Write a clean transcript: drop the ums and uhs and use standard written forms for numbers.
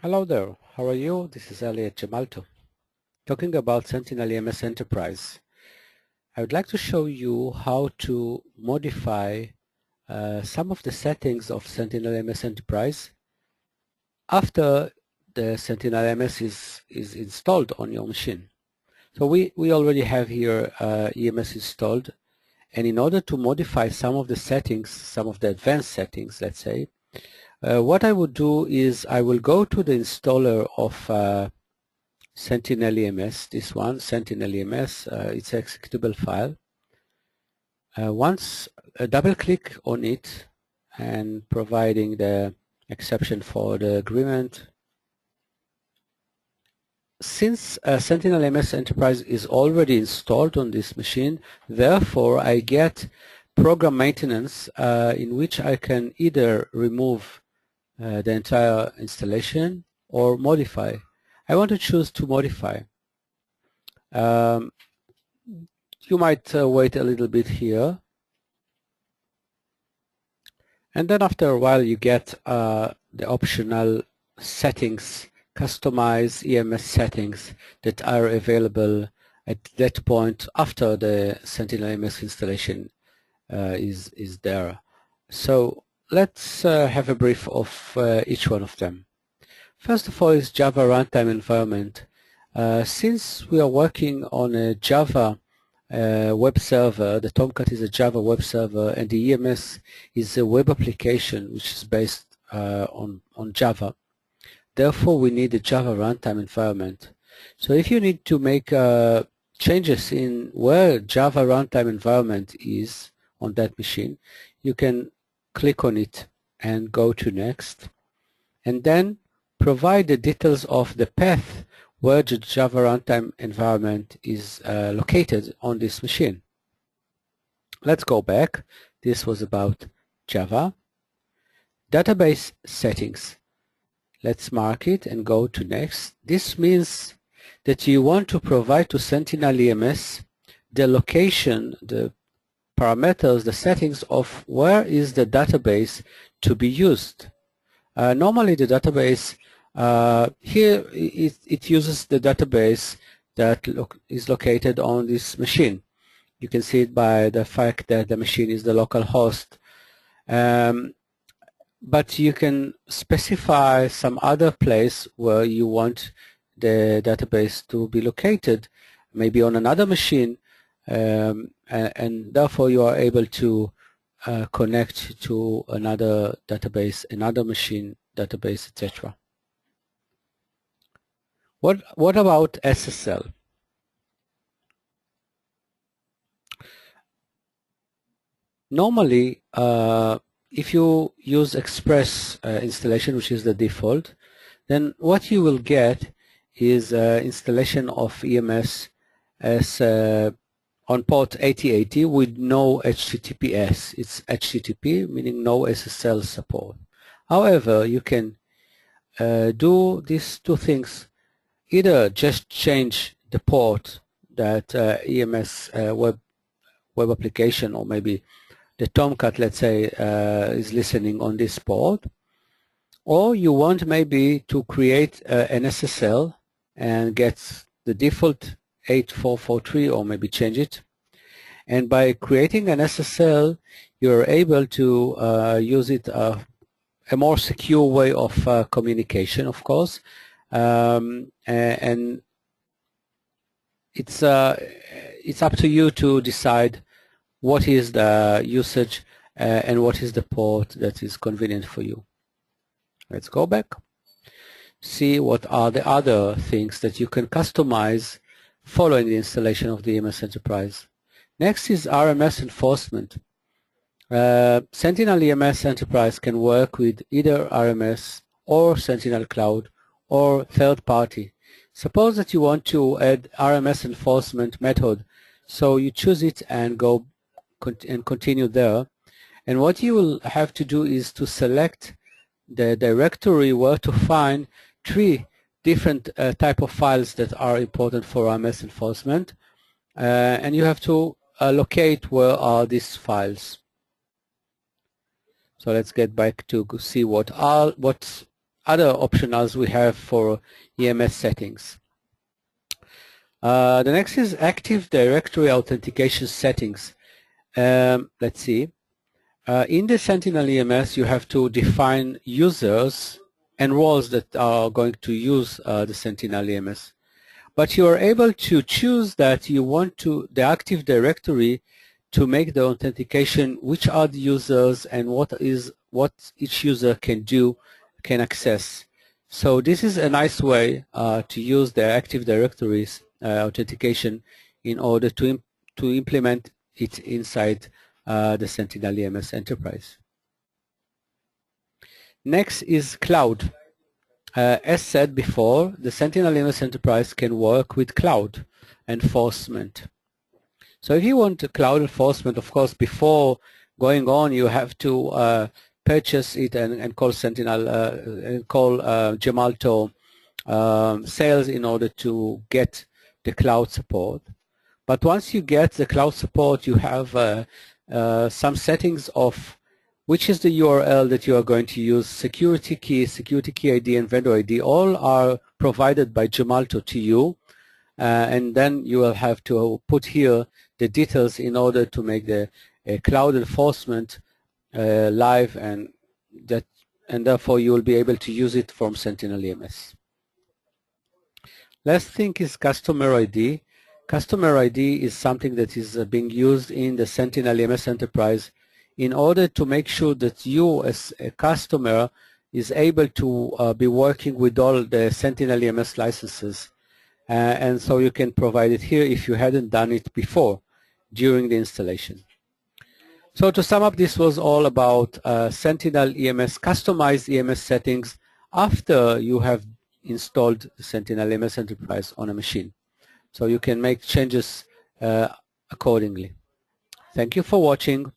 Hello there, how are you? This is Elliot Jamalto, talking about Sentinel EMS Enterprise. I would like to show you how to modify some of the settings of Sentinel EMS Enterprise after the Sentinel EMS is installed on your machine. So we already have here EMS installed, and in order to modify some of the settings, some of the advanced settings, let's say, what I would do is I will go to the installer of Sentinel EMS, this one, Sentinel EMS, it's an executable file. Once double click on it and providing the exception for the agreement. Since Sentinel EMS Enterprise is already installed on this machine, therefore I get program maintenance in which I can either remove the entire installation or modify. I want to choose to modify. You might wait a little bit here, and then after a while you get the optional settings, customize EMS settings that are available at that point after the Sentinel EMS installation is there. So let's have a brief of each one of them. First of all is Java runtime environment. Since we are working on a Java web server, the Tomcat is a Java web server, and the EMS is a web application which is based on Java. Therefore, we need a Java runtime environment. So if you need to make changes in where Java runtime environment is on that machine, you can click on it and go to next, and then provide the details of the path where the Java runtime environment is located on this machine. Let's go back. This was about Java. Database settings. Let's mark it and go to next. This means that you want to provide to Sentinel EMS the location, the parameters, the settings of where is the database to be used. Normally the database here it uses the database that is located on this machine. You can see it by the fact that the machine is the local host. But you can specify some other place where you want the database to be located, maybe on another machine, and therefore you are able to connect to another database, another machine database, etc. What about SSL? Normally, if you use Express installation, which is the default, then what you will get is installation of EMS as on port 8080 with no HTTPS. It's HTTP, meaning no SSL support. However, you can do these two things. Either just change the port that EMS web application, or maybe the Tomcat, let's say, is listening on this port, or you want maybe to create an SSL and get the default 8443, or maybe change it. And by creating an SSL, you're able to use it a more secure way of communication, of course. And it's up to you to decide what is the usage and what is the port that is convenient for you. Let's go back. See what are the other things that you can customize following the installation of the EMS Enterprise. Next is Rms Enforcement. Sentinel EMS Enterprise can work with either RMS or Sentinel Cloud or third party. Suppose that you want to add Rms Enforcement method, so you choose it and go and continue there. And what you will have to do is to select the directory where to find 3 different type of files that are important for Rms Enforcement, and you have to locate where are these files. So let's get back to see what other optionals we have for EMS settings. The next is Active Directory Authentication settings. Let's see. In the Sentinel EMS, you have to define users and roles that are going to use the Sentinel EMS. But you are able to choose that you want the Active Directory to make the authentication, which are the users and what each user can access. So this is a nice way to use the Active Directories authentication in order to implement it inside the Sentinel EMS Enterprise. Next is cloud. As said before, the Sentinel EMS Enterprise can work with cloud enforcement. So if you want cloud enforcement, of course, before going on, you have to purchase it and call Sentinel and call Gemalto sales in order to get the cloud support. But once you get the cloud support, you have some settings of which is the URL that you are going to use, security key ID, and vendor ID. All are provided by Gemalto to you, and then you will have to put here the details in order to make the cloud enforcement live, and therefore you will be able to use it from Sentinel EMS. Last thing is customer ID. Customer ID is something that is being used in the Sentinel EMS Enterprise in order to make sure that you as a customer is able to be working with all the Sentinel EMS licenses. And so you can provide it here if you hadn't done it before during the installation. So to sum up, this was all about Sentinel EMS, customized EMS settings after you have installed the Sentinel EMS Enterprise on a machine. So you can make changes accordingly. Thank you for watching.